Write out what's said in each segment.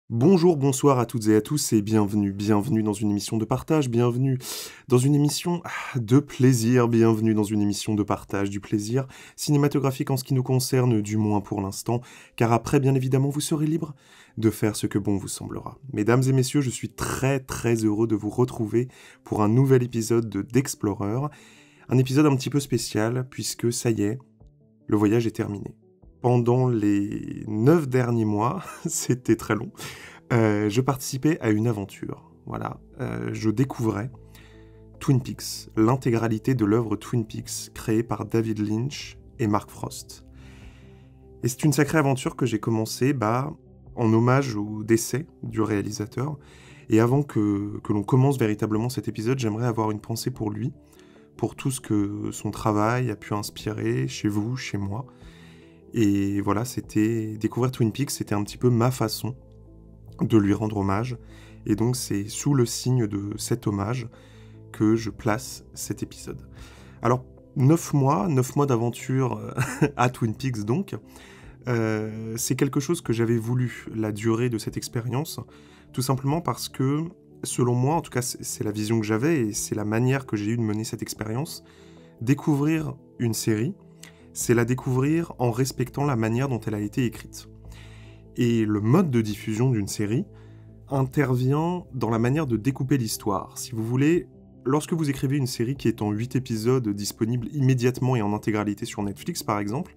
Bonjour, bonsoir à toutes et à tous et bienvenue dans une émission de partage, bienvenue dans une émission de plaisir, bienvenue dans une émission de partage du plaisir cinématographique en ce qui nous concerne, du moins pour l'instant, car après, bien évidemment, vous serez libre de faire ce que bon vous semblera. Mesdames et messieurs, je suis très heureux de vous retrouver pour un nouvel épisode de d'Explorer, un épisode un petit peu spécial puisque ça y est, le voyage est terminé. Pendant les 9 derniers mois, c'était très long, je participais à une aventure. Voilà, je découvrais Twin Peaks, l'intégralité de l'œuvre Twin Peaks, créée par David Lynch et Mark Frost. Et c'est une sacrée aventure que j'ai commencée en hommage au décès du réalisateur. Et avant que l'on commence véritablement cet épisode, j'aimerais avoir une pensée pour lui, pour tout ce que son travail a pu inspirer chez vous, chez moi. Et voilà, découvrir Twin Peaks, c'était un petit peu ma façon de lui rendre hommage. Et donc c'est sous le signe de cet hommage que je place cet épisode. Alors, 9 mois d'aventure à Twin Peaks donc, c'est quelque chose que j'avais voulu, la durée de cette expérience, tout simplement parce que, selon moi, en tout cas c'est la vision que j'avais et c'est la manière que j'ai eue de mener cette expérience, découvrir une série, c'est la découvrir en respectant la manière dont elle a été écrite. Et le mode de diffusion d'une série intervient dans la manière de découper l'histoire. Si vous voulez, lorsque vous écrivez une série qui est en 8 épisodes disponibles immédiatement et en intégralité sur Netflix par exemple,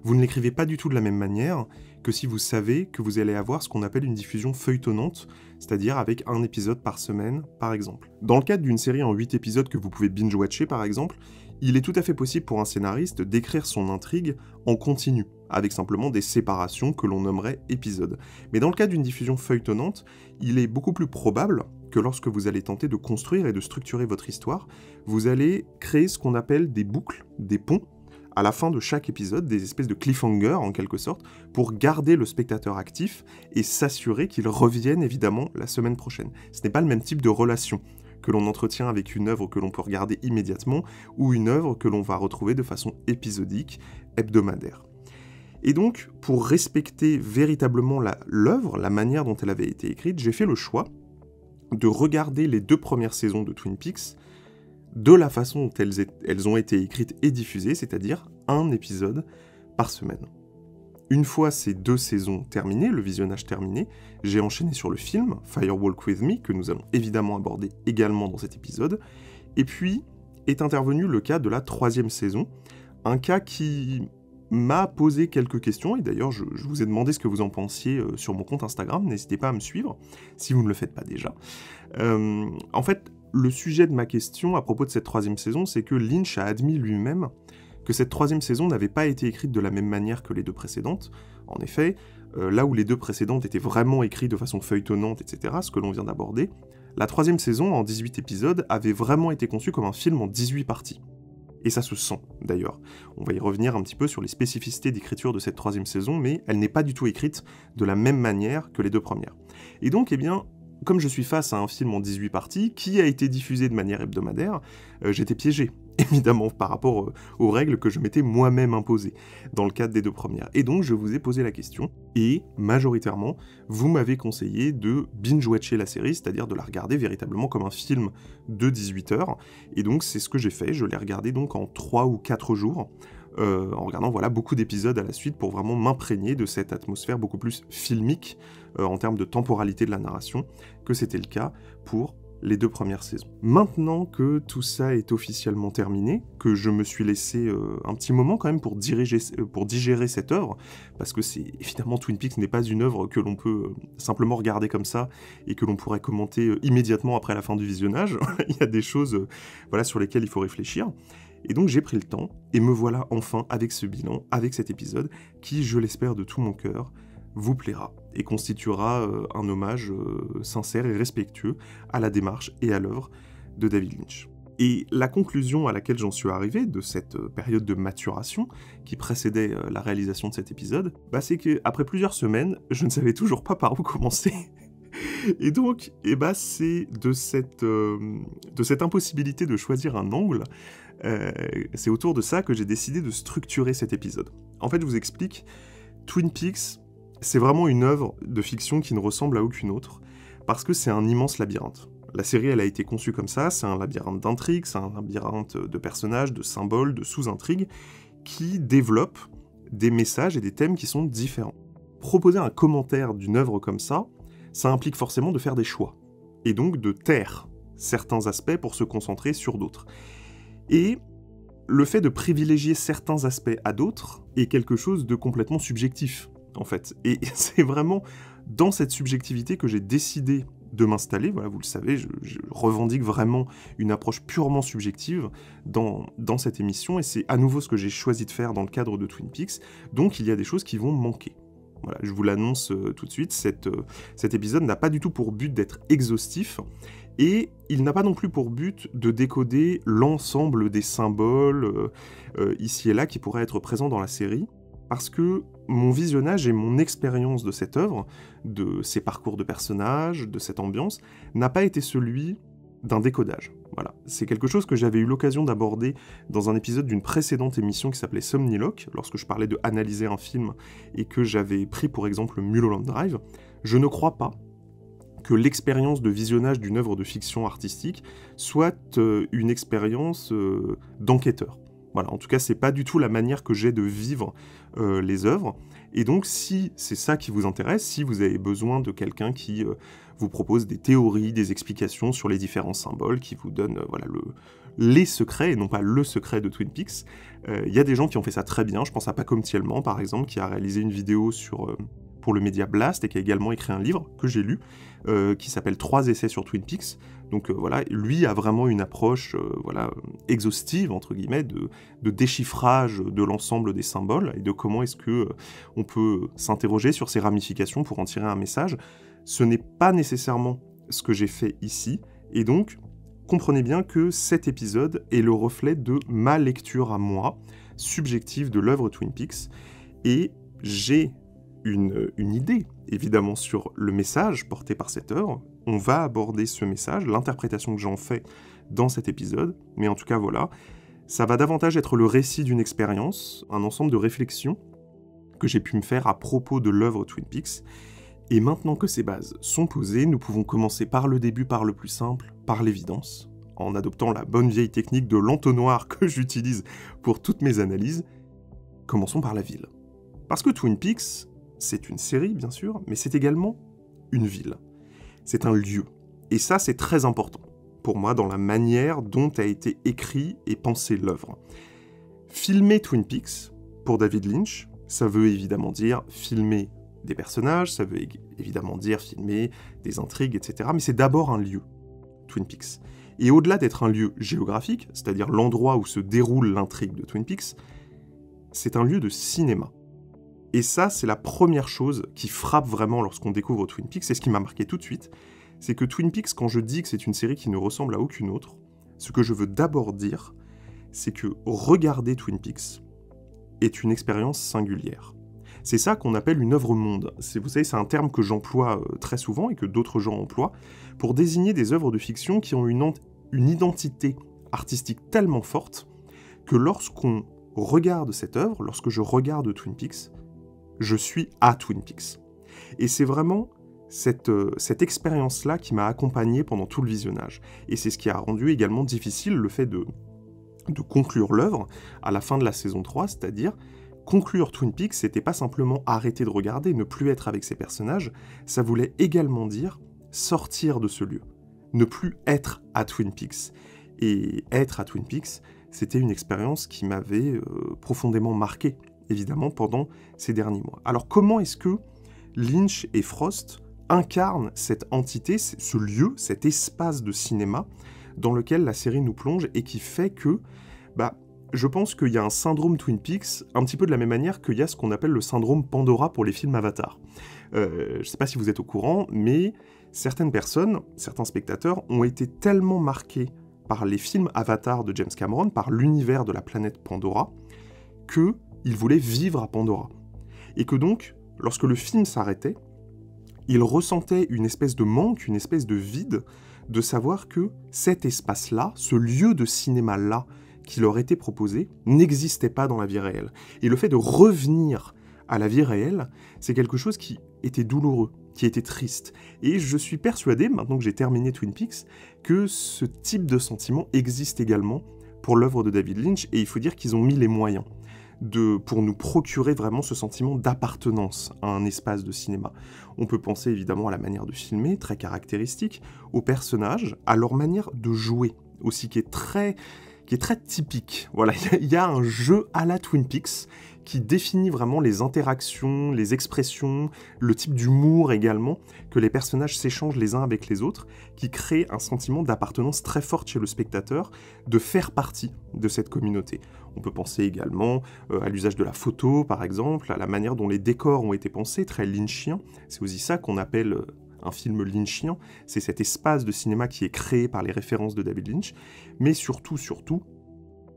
vous ne l'écrivez pas du tout de la même manière que si vous savez que vous allez avoir ce qu'on appelle une diffusion feuilletonnante, c'est-à-dire avec un épisode par semaine par exemple. Dans le cadre d'une série en 8 épisodes que vous pouvez binge-watcher par exemple, il est tout à fait possible pour un scénariste d'écrire son intrigue en continu, avec simplement des séparations que l'on nommerait épisodes. Mais dans le cas d'une diffusion feuilletonnante, il est beaucoup plus probable que lorsque vous allez tenter de construire et de structurer votre histoire, vous allez créer ce qu'on appelle des boucles, des ponts, à la fin de chaque épisode, des espèces de cliffhangers en quelque sorte, pour garder le spectateur actif et s'assurer qu'il revienne évidemment la semaine prochaine. Ce n'est pas le même type de relation que l'on entretient avec une œuvre que l'on peut regarder immédiatement, ou une œuvre que l'on va retrouver de façon épisodique, hebdomadaire. Et donc, pour respecter véritablement l'œuvre, la manière dont elle avait été écrite, j'ai fait le choix de regarder les 2 premières saisons de Twin Peaks de la façon dont elles ont été écrites et diffusées, c'est-à-dire un épisode par semaine. Une fois ces 2 saisons terminées, le visionnage terminé, j'ai enchaîné sur le film Firewalk With Me, que nous allons évidemment aborder également dans cet épisode, et puis est intervenu le cas de la 3e saison, un cas qui m'a posé quelques questions, et d'ailleurs je vous ai demandé ce que vous en pensiez sur mon compte Instagram, n'hésitez pas à me suivre, si vous ne le faites pas déjà. En fait, le sujet de ma question à propos de cette 3e saison, c'est que Lynch a admis lui-même que cette 3e saison n'avait pas été écrite de la même manière que les 2 précédentes. En effet, là où les 2 précédentes étaient vraiment écrites de façon feuilletonnante, etc., ce que l'on vient d'aborder, la 3e saison, en 18 épisodes, avait vraiment été conçue comme un film en 18 parties. Et ça se sent, d'ailleurs. On va y revenir un petit peu sur les spécificités d'écriture de cette 3e saison, mais elle n'est pas du tout écrite de la même manière que les 2 premières. Et donc, comme je suis face à un film en 18 parties, qui a été diffusé de manière hebdomadaire, j'étais piégé, évidemment, par rapport aux règles que je m'étais moi-même imposées, dans le cadre des 2 premières. Et donc, je vous ai posé la question, et, majoritairement, vous m'avez conseillé de binge-watcher la série, c'est-à-dire de la regarder véritablement comme un film de 18 heures, et donc c'est ce que j'ai fait, je l'ai regardé donc en 3 ou 4 jours, en regardant beaucoup d'épisodes à la suite pour vraiment m'imprégner de cette atmosphère beaucoup plus filmique en termes de temporalité de la narration que c'était le cas pour les 2 premières saisons. Maintenant que tout ça est officiellement terminé, que je me suis laissé un petit moment quand même pour digérer cette œuvre, parce que évidemment Twin Peaks n'est pas une œuvre que l'on peut simplement regarder comme ça et que l'on pourrait commenter immédiatement après la fin du visionnage. Il y a des choses sur lesquelles il faut réfléchir. Et donc j'ai pris le temps, et me voilà enfin avec ce bilan, avec cet épisode, qui, je l'espère de tout mon cœur, vous plaira, et constituera un hommage sincère et respectueux à la démarche et à l'œuvre de David Lynch. Et la conclusion à laquelle j'en suis arrivé de cette période de maturation qui précédait la réalisation de cet épisode, c'est qu'après plusieurs semaines, je ne savais toujours pas par où commencer. Et donc, c'est de cette impossibilité de choisir un angle, c'est autour de ça que j'ai décidé de structurer cet épisode. En fait, je vous explique, Twin Peaks, C'est vraiment une œuvre de fiction qui ne ressemble à aucune autre, parce que c'est un immense labyrinthe. La série, elle a été conçue comme ça, c'est un labyrinthe d'intrigues, c'est un labyrinthe de personnages, de symboles, de sous-intrigues, qui développent des messages et des thèmes qui sont différents. Proposer un commentaire d'une œuvre comme ça implique forcément de faire des choix, et donc de taire certains aspects pour se concentrer sur d'autres. Et le fait de privilégier certains aspects à d'autres est quelque chose de complètement subjectif, en fait. Et c'est vraiment dans cette subjectivité que j'ai décidé de m'installer. Voilà, vous le savez, je revendique vraiment une approche purement subjective dans cette émission, et c'est à nouveau ce que j'ai choisi de faire dans le cadre de Twin Peaks, donc il y a des choses qui vont manquer. Voilà, je vous l'annonce tout de suite, cet épisode n'a pas du tout pour but d'être exhaustif, et il n'a pas non plus pour but de décoder l'ensemble des symboles ici et là qui pourraient être présents dans la série, parce que mon visionnage et mon expérience de cette œuvre, de ces parcours de personnages, de cette ambiance, n'a pas été celui d'un décodage. Voilà. C'est quelque chose que j'avais eu l'occasion d'aborder dans un épisode d'une précédente émission qui s'appelait Somniloque, lorsque je parlais de analyser un film et que j'avais pris pour exemple Mulholland Drive. Je ne crois pas que l'expérience de visionnage d'une œuvre de fiction artistique soit une expérience d'enquêteur. Voilà, en tout cas, c'est pas du tout la manière que j'ai de vivre les œuvres. Et donc, si c'est ça qui vous intéresse, si vous avez besoin de quelqu'un qui vous propose des théories, des explications sur les différents symboles, qui vous donne les secrets, et non pas le secret de Twin Peaks, il y a des gens qui ont fait ça très bien. Je pense à Pacom Thielman, par exemple, qui a réalisé une vidéo pour le média Blast, et qui a également écrit un livre que j'ai lu, qui s'appelle 3 essais sur Twin Peaks. Donc voilà, lui a vraiment une approche exhaustive, entre guillemets, de déchiffrage de l'ensemble des symboles, et de comment est-ce que on peut s'interroger sur ces ramifications pour en tirer un message. Ce n'est pas nécessairement ce que j'ai fait ici, et donc, comprenez bien que cet épisode est le reflet de ma lecture à moi, subjective de l'œuvre Twin Peaks, et j'ai une idée, évidemment, sur le message porté par cette œuvre. On va aborder ce message, l'interprétation que j'en fais dans cet épisode, mais en tout cas, voilà, ça va davantage être le récit d'une expérience, un ensemble de réflexions que j'ai pu me faire à propos de l'œuvre Twin Peaks. Et maintenant que ces bases sont posées, nous pouvons commencer par le début, par le plus simple, par l'évidence, en adoptant la bonne vieille technique de l'entonnoir que j'utilise pour toutes mes analyses. Commençons par la ville. Parce que Twin Peaks, c'est une série, bien sûr, mais c'est également une ville. C'est un lieu. Et ça, c'est très important, pour moi, dans la manière dont a été écrit et pensée l'œuvre. Filmer Twin Peaks, pour David Lynch, ça veut évidemment dire filmer des personnages, ça veut évidemment dire filmer des intrigues, etc. Mais c'est d'abord un lieu, Twin Peaks. Et au-delà d'être un lieu géographique, c'est-à-dire l'endroit où se déroule l'intrigue de Twin Peaks, c'est un lieu de cinéma. Et ça, c'est la première chose qui frappe vraiment lorsqu'on découvre Twin Peaks, c'est ce qui m'a marqué tout de suite, c'est que Twin Peaks, quand je dis que c'est une série qui ne ressemble à aucune autre, ce que je veux d'abord dire, c'est que regarder Twin Peaks est une expérience singulière. C'est ça qu'on appelle une œuvre monde. Vous savez, c'est un terme que j'emploie très souvent et que d'autres gens emploient pour désigner des œuvres de fiction qui ont une identité artistique tellement forte que lorsqu'on regarde cette œuvre, lorsque je regarde Twin Peaks, je suis à Twin Peaks. Et c'est vraiment cette expérience-là qui m'a accompagné pendant tout le visionnage. Et c'est ce qui a rendu également difficile le fait de conclure l'œuvre à la fin de la saison 3, c'est-à-dire conclure Twin Peaks, c'était pas simplement arrêter de regarder, ne plus être avec ses personnages, ça voulait également dire sortir de ce lieu, ne plus être à Twin Peaks. Et être à Twin Peaks, c'était une expérience qui m'avait profondément marqué, évidemment, pendant ces derniers mois. Alors comment est-ce que Lynch et Frost incarnent cette entité, ce lieu, cet espace de cinéma dans lequel la série nous plonge et qui fait que, je pense qu'il y a un syndrome Twin Peaks, un petit peu de la même manière qu'il y a ce qu'on appelle le syndrome Pandora pour les films Avatar. Je ne sais pas si vous êtes au courant, mais certaines personnes, certains spectateurs, ont été tellement marqués par les films Avatar de James Cameron, par l'univers de la planète Pandora, qu'ils voulaient vivre à Pandora. Et que donc, lorsque le film s'arrêtait, ils ressentaient une espèce de manque, une espèce de vide, de savoir que cet espace-là, ce lieu de cinéma-là, qui leur était proposé, n'existait pas dans la vie réelle. Et le fait de revenir à la vie réelle, c'est quelque chose qui était douloureux, qui était triste. Et je suis persuadé, maintenant que j'ai terminé Twin Peaks, que ce type de sentiment existe également pour l'œuvre de David Lynch, et il faut dire qu'ils ont mis les moyens pour nous procurer vraiment ce sentiment d'appartenance à un espace de cinéma. On peut penser évidemment à la manière de filmer, très caractéristique, aux personnages, à leur manière de jouer, aussi qui est très typique. Voilà, il y a un jeu à la Twin Peaks qui définit vraiment les interactions, les expressions, le type d'humour également, que les personnages s'échangent les uns avec les autres, qui crée un sentiment d'appartenance très fort chez le spectateur, de faire partie de cette communauté. On peut penser également à l'usage de la photo, par exemple, à la manière dont les décors ont été pensés, très lynchien. C'est aussi ça qu'on appelle un film lynchien, c'est cet espace de cinéma qui est créé par les références de David Lynch, mais surtout,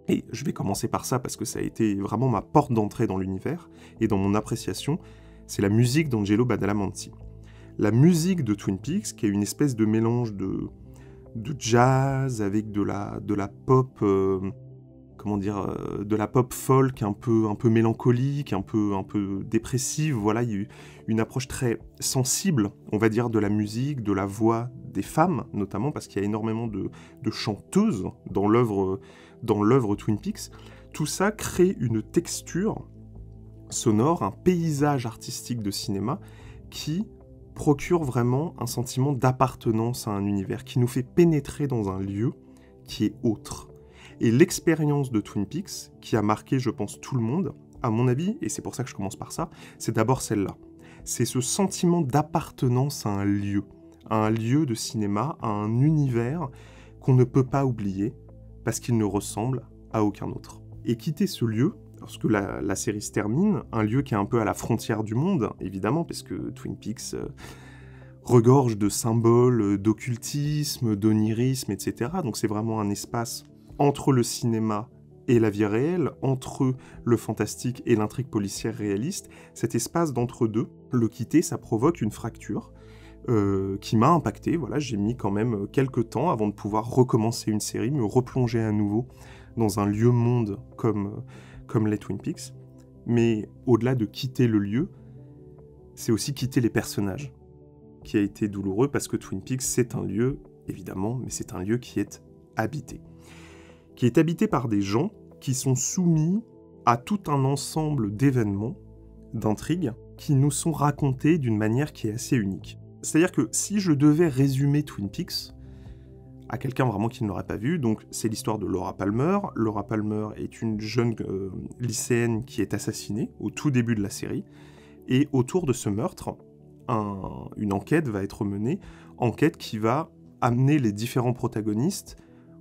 et je vais commencer par ça parce que ça a été vraiment ma porte d'entrée dans l'univers et dans mon appréciation, c'est la musique d'Angelo Badalamenti. La musique de Twin Peaks, qui est une espèce de mélange de jazz avec de la pop, de la pop folk un peu mélancolique, un peu dépressive. Voilà, il y a eu une approche très sensible, on va dire, de la musique, de la voix des femmes, notamment parce qu'il y a énormément de chanteuses dans l'œuvre Twin Peaks. Tout ça crée une texture sonore, un paysage artistique de cinéma qui procure vraiment un sentiment d'appartenance à un univers, qui nous fait pénétrer dans un lieu qui est autre. Et l'expérience de Twin Peaks, qui a marqué, je pense, tout le monde, à mon avis, et c'est pour ça que je commence par ça, c'est d'abord celle-là. C'est ce sentiment d'appartenance à un lieu de cinéma, à un univers qu'on ne peut pas oublier, parce qu'il ne ressemble à aucun autre. Et quitter ce lieu, lorsque la série se termine, un lieu qui est un peu à la frontière du monde, évidemment, parce que Twin Peaks regorge de symboles, d'occultisme, d'onirisme, etc. Donc c'est vraiment un espace entre le cinéma et la vie réelle, entre le fantastique et l'intrigue policière réaliste. Cet espace d'entre-deux, le quitter, ça provoque une fracture qui m'a impacté. Voilà, j'ai mis quand même quelques temps avant de pouvoir recommencer une série, me replonger à nouveau dans un lieu-monde comme les Twin Peaks. Mais au-delà de quitter le lieu, c'est aussi quitter les personnages, qui a été douloureux parce que Twin Peaks, c'est un lieu, évidemment, mais c'est un lieu qui est habité. Qui est habité par des gens qui sont soumis à tout un ensemble d'événements, d'intrigues, qui nous sont racontés d'une manière qui est assez unique. C'est-à-dire que si je devais résumer Twin Peaks à quelqu'un vraiment qui ne l'aurait pas vu, donc c'est l'histoire de Laura Palmer. Laura Palmer est une jeune lycéenne qui est assassinée au tout début de la série, et autour de ce meurtre, une enquête va être menée, enquête qui va amener les différents protagonistes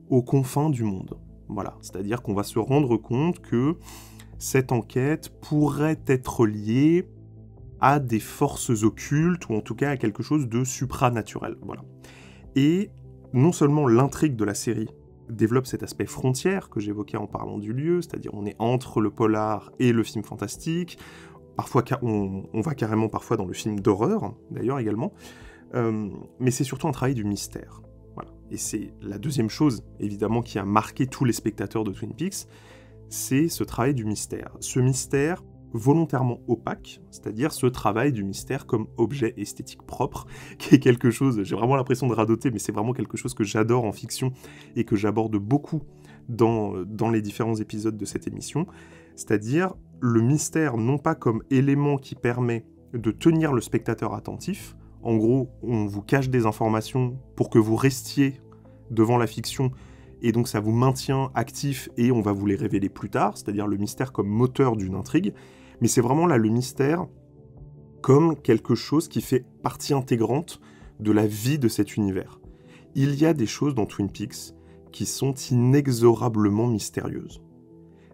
aux confins du monde. Voilà, c'est-à-dire qu'on va se rendre compte que cette enquête pourrait être liée à des forces occultes, ou en tout cas à quelque chose de supranaturel. Voilà. Et non seulement l'intrigue de la série développe cet aspect frontière que j'évoquais en parlant du lieu, c'est-à-dire on est entre le polar et le film fantastique, parfois on va carrément parfois dans le film d'horreur, d'ailleurs également, mais c'est surtout un travail du mystère. Voilà. Et c'est la deuxième chose, évidemment, qui a marqué tous les spectateurs de Twin Peaks, c'est ce travail du mystère. Ce mystère volontairement opaque, c'est-à-dire ce travail du mystère comme objet esthétique propre, qui est quelque chose, j'ai vraiment l'impression de radoter, mais c'est vraiment quelque chose que j'adore en fiction et que j'aborde beaucoup dans les différents épisodes de cette émission, c'est-à-dire le mystère non pas comme élément qui permet de tenir le spectateur attentif, en gros, on vous cache des informations pour que vous restiez devant la fiction, et donc ça vous maintient actif et on va vous les révéler plus tard, c'est-à-dire le mystère comme moteur d'une intrigue, mais c'est vraiment là le mystère comme quelque chose qui fait partie intégrante de la vie de cet univers. Il y a des choses dans Twin Peaks qui sont inexorablement mystérieuses.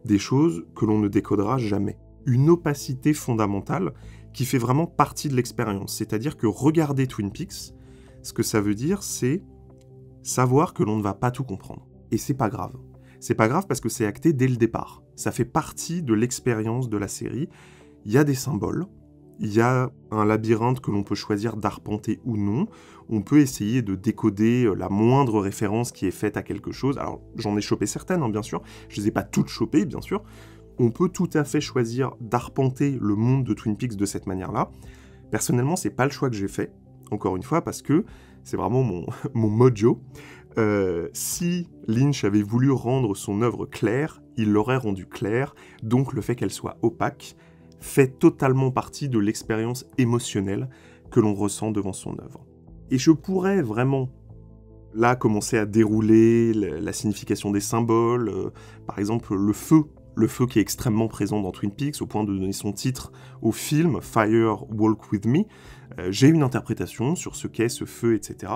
Des choses que l'on ne décodera jamais. Une opacité fondamentale qui fait vraiment partie de l'expérience. C'est-à-dire que regarder Twin Peaks, ce que ça veut dire, c'est savoir que l'on ne va pas tout comprendre. Et c'est pas grave. C'est pas grave parce que c'est acté dès le départ. Ça fait partie de l'expérience de la série. Il y a des symboles, il y a un labyrinthe que l'on peut choisir d'arpenter ou non. On peut essayer de décoder la moindre référence qui est faite à quelque chose. Alors, j'en ai chopé certaines, hein, bien sûr. Je les ai pas toutes chopées, bien sûr. on peut tout à fait choisir d'arpenter le monde de Twin Peaks de cette manière-là. Personnellement, c'est pas le choix que j'ai fait, encore une fois, parce que c'est vraiment mon mojo. Si Lynch avait voulu rendre son œuvre claire, il l'aurait rendue claire, donc le fait qu'elle soit opaque fait totalement partie de l'expérience émotionnelle que l'on ressent devant son œuvre. Et je pourrais vraiment, là, commencer à dérouler la signification des symboles, par exemple le feu qui est extrêmement présent dans Twin Peaks, au point de donner son titre au film, Fire Walk With Me. J'ai une interprétation sur ce qu'est ce feu, etc.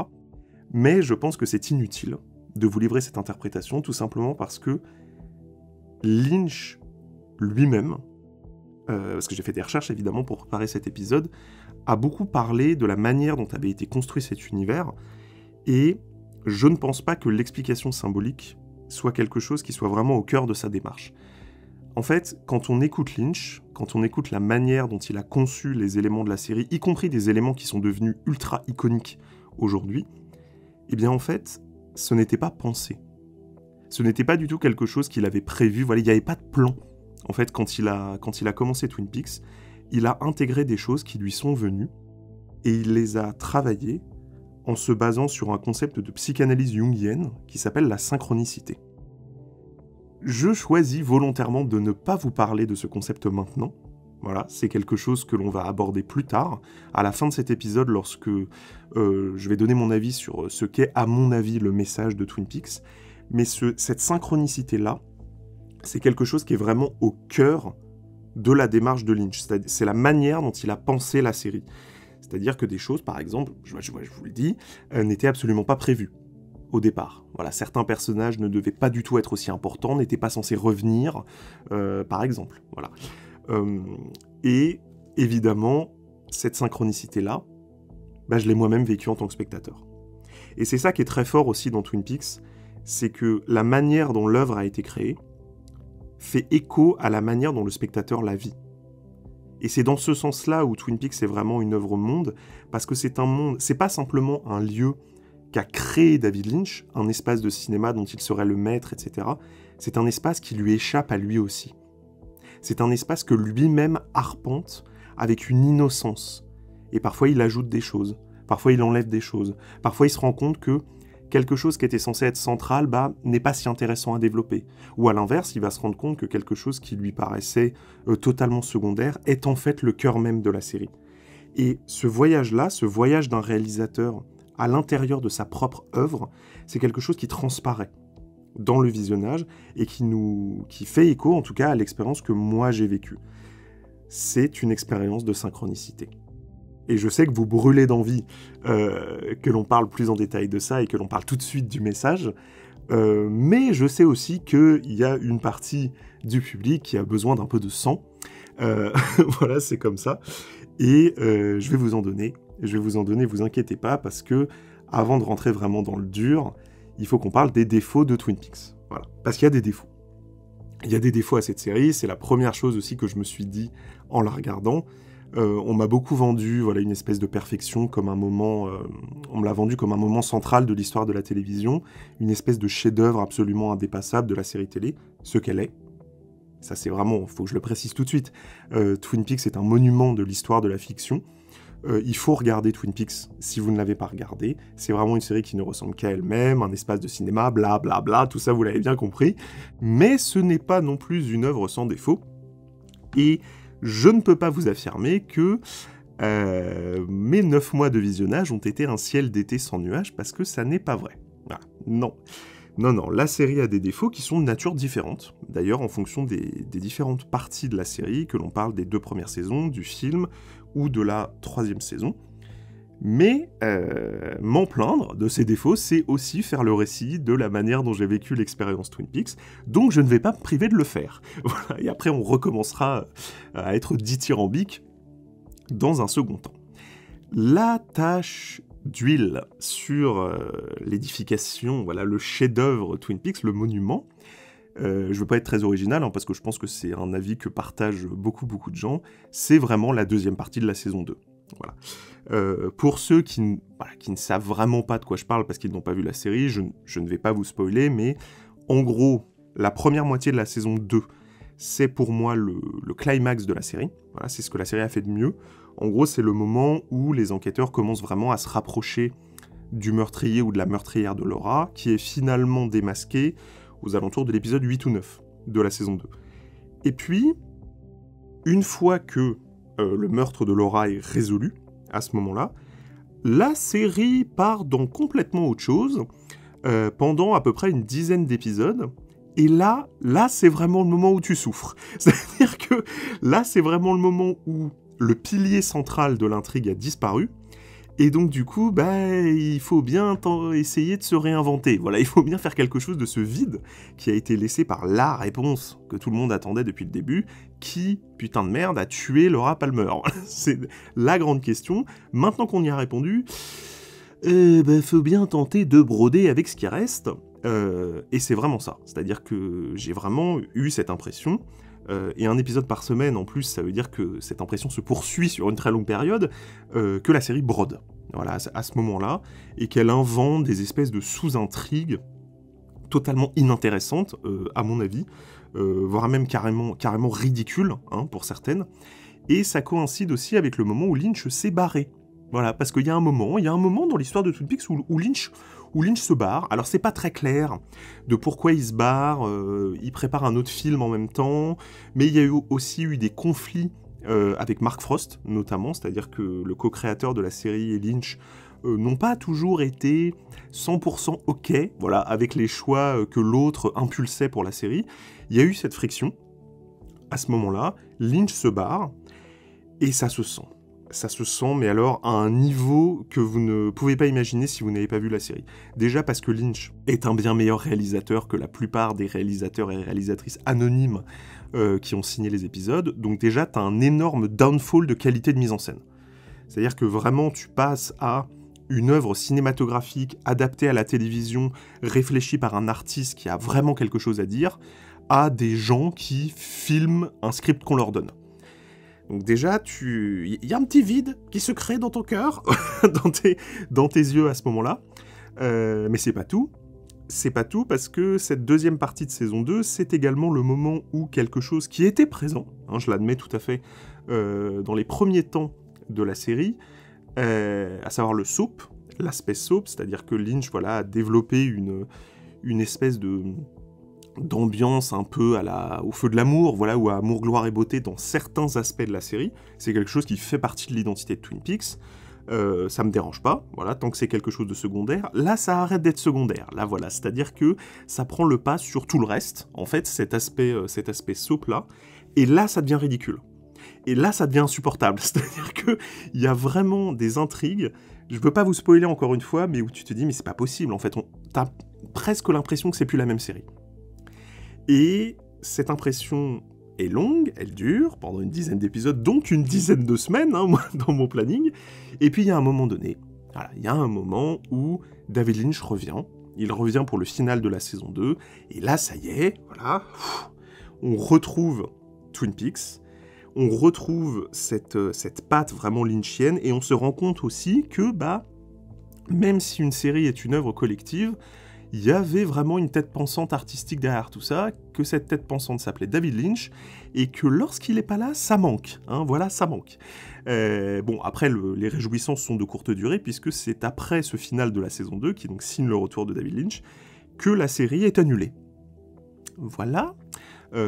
Mais je pense que c'est inutile de vous livrer cette interprétation, tout simplement parce que Lynch lui-même, parce que j'ai fait des recherches évidemment pour préparer cet épisode, a beaucoup parlé de la manière dont avait été construit cet univers, et je ne pense pas que l'explication symbolique soit quelque chose qui soit vraiment au cœur de sa démarche. En fait, quand on écoute Lynch, quand on écoute la manière dont il a conçu les éléments de la série, y compris des éléments qui sont devenus ultra iconiques aujourd'hui, eh bien en fait, ce n'était pas pensé. Ce n'était pas du tout quelque chose qu'il avait prévu, voilà, il n'y avait pas de plan. En fait, quand il a commencé Twin Peaks, il a intégré des choses qui lui sont venues, et il les a travaillées en se basant sur un concept de psychanalyse jungienne qui s'appelle la synchronicité. Je choisis volontairement de ne pas vous parler de ce concept maintenant. Voilà, c'est quelque chose que l'on va aborder plus tard, à la fin de cet épisode, lorsque je vais donner mon avis sur ce qu'est, à mon avis, le message de Twin Peaks. Mais cette synchronicité-là, c'est quelque chose qui est vraiment au cœur de la démarche de Lynch. C'est la manière dont il a pensé la série. C'est-à-dire que des choses, par exemple, je vous le dis, n'étaient absolument pas prévues au départ. Voilà, certains personnages ne devaient pas du tout être aussi importants, n'étaient pas censés revenir, par exemple. Voilà. Et évidemment, cette synchronicité-là, je l'ai moi-même vécue en tant que spectateur. Et c'est ça qui est très fort aussi dans Twin Peaks, c'est que la manière dont l'œuvre a été créée fait écho à la manière dont le spectateur la vit. Et c'est dans ce sens-là où Twin Peaks est vraiment une œuvre monde, parce que c'est un monde, c'est pas simplement un lieu qu'a créé David Lynch, un espace de cinéma dont il serait le maître, etc. C'est un espace qui lui échappe à lui aussi. C'est un espace que lui-même arpente avec une innocence. Et parfois il ajoute des choses, parfois il enlève des choses, parfois il se rend compte que quelque chose qui était censé être central, n'est pas si intéressant à développer. Ou à l'inverse, il va se rendre compte que quelque chose qui lui paraissait totalement secondaire est en fait le cœur même de la série. Et ce voyage-là, ce voyage d'un réalisateur à l'intérieur de sa propre œuvre, c'est quelque chose qui transparaît dans le visionnage et qui fait écho, en tout cas, à l'expérience que moi j'ai vécue. C'est une expérience de synchronicité. Et je sais que vous brûlez d'envie que l'on parle plus en détail de ça et que l'on parle tout de suite du message, mais je sais aussi qu'il y a une partie du public qui a besoin d'un peu de sang. Voilà, c'est comme ça. Et je vais vous en donner, vous inquiétez pas, parce que avant de rentrer vraiment dans le dur, il faut qu'on parle des défauts de Twin Peaks. Voilà, parce qu'il y a des défauts. Il y a des défauts à cette série, c'est la première chose aussi que je me suis dit en la regardant. On m'a beaucoup vendu une espèce de perfection comme un moment, on me l'a vendu comme un moment central de l'histoire de la télévision, une espèce de chef-d'œuvre absolument indépassable de la série télé, ce qu'elle est. Ça c'est vraiment, faut que je le précise tout de suite, Twin Peaks est un monument de l'histoire de la fiction. Il faut regarder Twin Peaks si vous ne l'avez pas regardé. C'est vraiment une série qui ne ressemble qu'à elle-même, un espace de cinéma, bla bla bla, tout ça vous l'avez bien compris. Mais ce n'est pas non plus une œuvre sans défaut. Et je ne peux pas vous affirmer que mes 9 mois de visionnage ont été un ciel d'été sans nuages, parce que ça n'est pas vrai. Ah, non, la série a des défauts qui sont de nature différente. D'ailleurs, en fonction des différentes parties de la série, que l'on parle des 2 premières saisons, du film, ou de la 3e saison. Mais m'en plaindre de ces défauts, c'est aussi faire le récit de la manière dont j'ai vécu l'expérience Twin Peaks, donc je ne vais pas me priver de le faire. Voilà, et après on recommencera à être dithyrambique dans un second temps. La tâche d'huile sur l'édification, le chef-d'œuvre Twin Peaks, le monument, je ne veux pas être très original, parce que je pense que c'est un avis que partagent beaucoup de gens, c'est vraiment la 2e partie de la saison 2. Voilà. Pour ceux qui ne savent vraiment pas de quoi je parle parce qu'ils n'ont pas vu la série, je ne vais pas vous spoiler, mais en gros, la première moitié de la saison 2, c'est pour moi le climax de la série. Voilà, c'est ce que la série a fait de mieux. En gros, c'est le moment où les enquêteurs commencent vraiment à se rapprocher du meurtrier ou de la meurtrière de Laura, qui est finalement démasqué aux alentours de l'épisode 8 ou 9 de la saison 2. Et puis, une fois que le meurtre de Laura est résolu, à ce moment-là, la série part dans complètement autre chose, pendant à peu près une dizaine d'épisodes, et là, c'est vraiment le moment où tu souffres. C'est-à-dire que là, c'est vraiment le moment où le pilier central de l'intrigue a disparu, et donc du coup, il faut bien essayer de se réinventer. Voilà, il faut bien faire quelque chose de ce vide qui a été laissé par la réponse que tout le monde attendait depuis le début. Qui, putain de merde, a tué Laura Palmer? C'est la grande question. Maintenant qu'on y a répondu, faut bien tenter de broder avec ce qui reste. Et c'est vraiment ça. C'est-à-dire que j'ai vraiment eu cette impression. Et un épisode par semaine, en plus, ça veut dire que cette impression se poursuit sur une très longue période, que la série brode, voilà, à ce moment-là, et qu'elle invente des espèces de sous-intrigues totalement inintéressantes, à mon avis, voire même carrément ridicules, hein, pour certaines, et ça coïncide aussi avec le moment où Lynch s'est barré. Voilà, parce qu'il y a un moment dans l'histoire de Twin Peaks où Lynch se barre. Alors c'est pas très clair de pourquoi il se barre, il prépare un autre film en même temps, mais il y a aussi eu des conflits avec Mark Frost, notamment, c'est-à-dire que le co-créateur de la série et Lynch n'ont pas toujours été 100% OK, voilà, avec les choix que l'autre impulsait pour la série. Il y a eu cette friction. À ce moment-là, Lynch se barre, et ça se sent. Ça se sent, mais alors à un niveau que vous ne pouvez pas imaginer si vous n'avez pas vu la série. Déjà parce que Lynch est un bien meilleur réalisateur que la plupart des réalisateurs et réalisatrices anonymes qui ont signé les épisodes, donc déjà t'as un énorme downfall de qualité de mise en scène. C'est-à-dire que vraiment tu passes à une œuvre cinématographique adaptée à la télévision, réfléchie par un artiste qui a vraiment quelque chose à dire, à des gens qui filment un script qu'on leur donne. Donc déjà, il y a un petit vide qui se crée dans ton cœur, dans tes yeux à ce moment-là. Mais c'est pas tout. C'est pas tout parce que cette deuxième partie de saison 2, c'est également le moment où quelque chose qui était présent, hein, je l'admets tout à fait, dans les premiers temps de la série, à savoir le soap, l'aspect soap, c'est-à-dire que Lynch a développé une espèce d'ambiance un peu au feu de l'amour, voilà, ou à amour, gloire et beauté dans certains aspects de la série. C'est quelque chose qui fait partie de l'identité de Twin Peaks. Ça me dérange pas, voilà, tant que c'est quelque chose de secondaire. Là, ça arrête d'être secondaire. Là, voilà, c'est-à-dire que ça prend le pas sur tout le reste, en fait, cet aspect soap-là. Et là, ça devient ridicule. Et là, ça devient insupportable. C'est-à-dire qu'il y a vraiment des intrigues, je veux pas vous spoiler encore une fois, mais où tu te dis, mais c'est pas possible, en fait, t'as presque l'impression que c'est plus la même série. Et cette impression est longue, elle dure pendant une dizaine d'épisodes, donc une dizaine de semaines, hein, moi, dans mon planning. Et puis il y a un moment donné, voilà, il y a un moment où David Lynch revient, il revient pour le final de la saison 2, et là ça y est, voilà, on retrouve Twin Peaks, on retrouve cette patte vraiment lynchienne, et on se rend compte aussi que, même si une série est une œuvre collective, il y avait vraiment une tête pensante artistique derrière tout ça, que cette tête pensante s'appelait David Lynch, et que lorsqu'il n'est pas là, ça manque, hein, voilà, ça manque. Bon, après, les réjouissances sont de courte durée, puisque c'est après ce final de la saison 2, qui donc signe le retour de David Lynch, que la série est annulée. Voilà.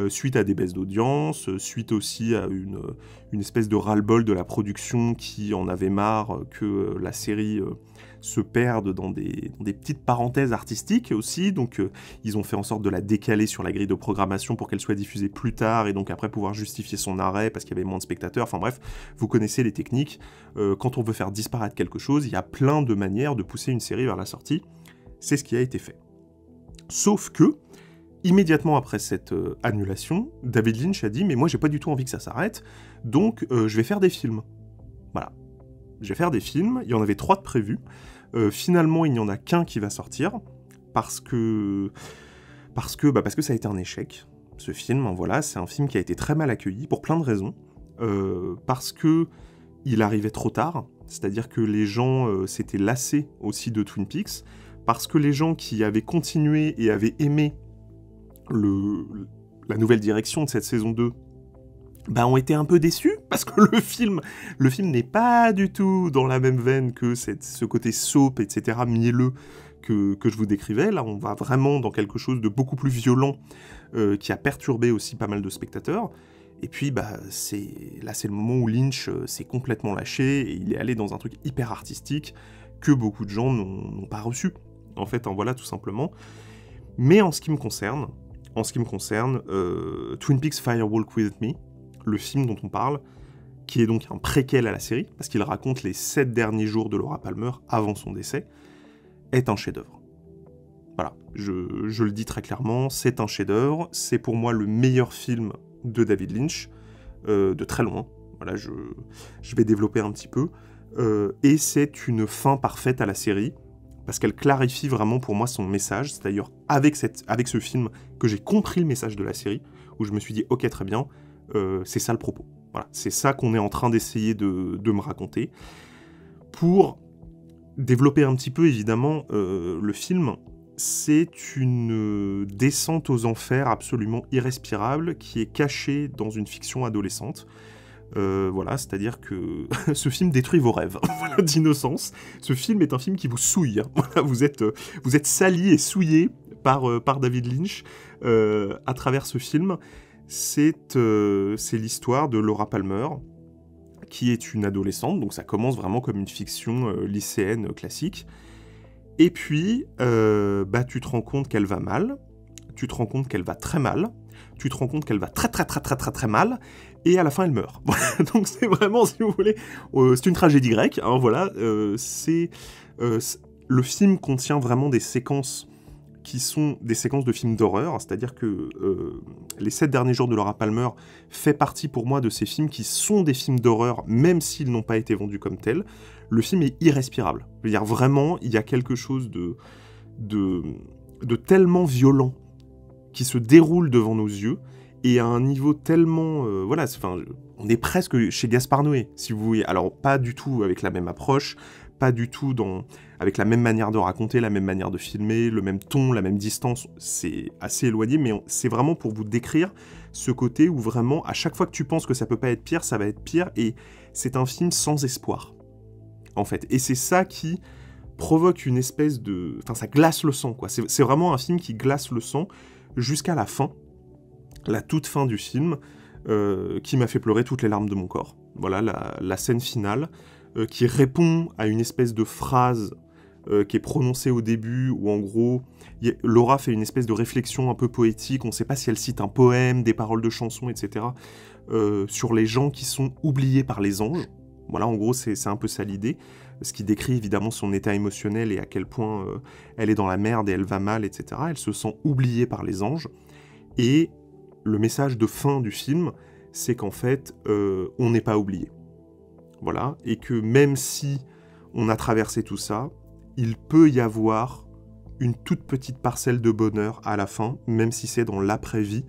Suite à des baisses d'audience, suite aussi à une espèce de ras-le-bol de la production qui en avait marre que la série se perde dans des petites parenthèses artistiques aussi, donc ils ont fait en sorte de la décaler sur la grille de programmation pour qu'elle soit diffusée plus tard, et donc après pouvoir justifier son arrêt parce qu'il y avait moins de spectateurs, enfin bref, vous connaissez les techniques, quand on veut faire disparaître quelque chose, il y a plein de manières de pousser une série vers la sortie, c'est ce qui a été fait. Sauf que, immédiatement après cette annulation, David Lynch a dit « mais moi j'ai pas du tout envie que ça s'arrête, donc je vais faire des films ». Voilà. Je vais faire des films, il y en avait 3 de prévus, finalement il n'y en a qu'un qui va sortir, parce que ça a été un échec, ce film, hein, voilà, c'est un film qui a été très mal accueilli, pour plein de raisons, parce que il arrivait trop tard, c'est-à-dire que les gens s'étaient lassés aussi de Twin Peaks, parce que les gens qui avaient continué et avaient aimé la nouvelle direction de cette saison 2, ont été un peu déçus, parce que le film n'est pas du tout dans la même veine que ce côté soap, etc., mielleux, que je vous décrivais. Là, on va vraiment dans quelque chose de beaucoup plus violent, qui a perturbé aussi pas mal de spectateurs. Et puis, c'est le moment où Lynch s'est complètement lâché, et il est allé dans un truc hyper artistique, que beaucoup de gens n'ont pas reçu. En fait, voilà, tout simplement. Mais en ce qui me concerne, Twin Peaks Fire Walk With Me, le film dont on parle, qui est donc un préquel à la série, parce qu'il raconte les 7 derniers jours de Laura Palmer avant son décès, est un chef-d'œuvre. Voilà, je le dis très clairement, c'est un chef-d'œuvre, c'est pour moi le meilleur film de David Lynch, de très loin. Voilà, je vais développer un petit peu. Et c'est une fin parfaite à la série, parce qu'elle clarifie vraiment pour moi son message. C'est d'ailleurs avec ce film que j'ai compris le message de la série, où je me suis dit, ok, très bien, c'est ça le propos. Voilà, c'est ça qu'on est en train d'essayer de me raconter. Pour développer un petit peu, évidemment, le film, c'est une descente aux enfers absolument irrespirable qui est cachée dans une fiction adolescente. Voilà, c'est-à-dire que ce film détruit vos rêves d'innocence. Ce film est un film qui vous souille. Voilà, vous êtes sali et souillé par David Lynch à travers ce film. C'est l'histoire de Laura Palmer, qui est une adolescente, donc ça commence vraiment comme une fiction lycéenne classique. Et puis, tu te rends compte qu'elle va mal, tu te rends compte qu'elle va très mal, tu te rends compte qu'elle va très très très très très très mal, et à la fin elle meurt. Donc c'est vraiment, si vous voulez, c'est une tragédie grecque, hein, voilà. Le film contient vraiment des séquences qui sont des séquences de films d'horreur, c'est-à-dire que Les 7 derniers jours de Laura Palmer fait partie pour moi de ces films qui sont des films d'horreur, même s'ils n'ont pas été vendus comme tels. Le film est irrespirable. Je veux dire, vraiment, il y a quelque chose de tellement violent qui se déroule devant nos yeux, et à un niveau tellement... on est presque chez Gaspard Noé, si vous voulez. Alors, pas du tout avec la même approche, pas du tout avec la même manière de raconter, la même manière de filmer, le même ton, la même distance, c'est assez éloigné, mais c'est vraiment pour vous décrire ce côté où vraiment, à chaque fois que tu penses que ça peut pas être pire, ça va être pire, et c'est un film sans espoir, en fait. Et c'est ça qui provoque une espèce de... Enfin, ça glace le sang, quoi. C'est vraiment un film qui glace le sang jusqu'à la fin, la toute fin du film, qui m'a fait pleurer toutes les larmes de mon corps. Voilà, la scène finale, qui répond à une espèce de phrase qui est prononcée au début, où en gros, Laura fait une espèce de réflexion un peu poétique, on ne sait pas si elle cite un poème, des paroles de chansons, etc., sur les gens qui sont oubliés par les anges. Voilà, en gros, c'est un peu ça l'idée, ce qui décrit évidemment son état émotionnel et à quel point elle est dans la merde et elle va mal, etc. Elle se sent oubliée par les anges. Et le message de fin du film, c'est qu'en fait, on n'est pas oublié. Voilà, et que même si on a traversé tout ça, il peut y avoir une toute petite parcelle de bonheur à la fin, même si c'est dans l'après-vie.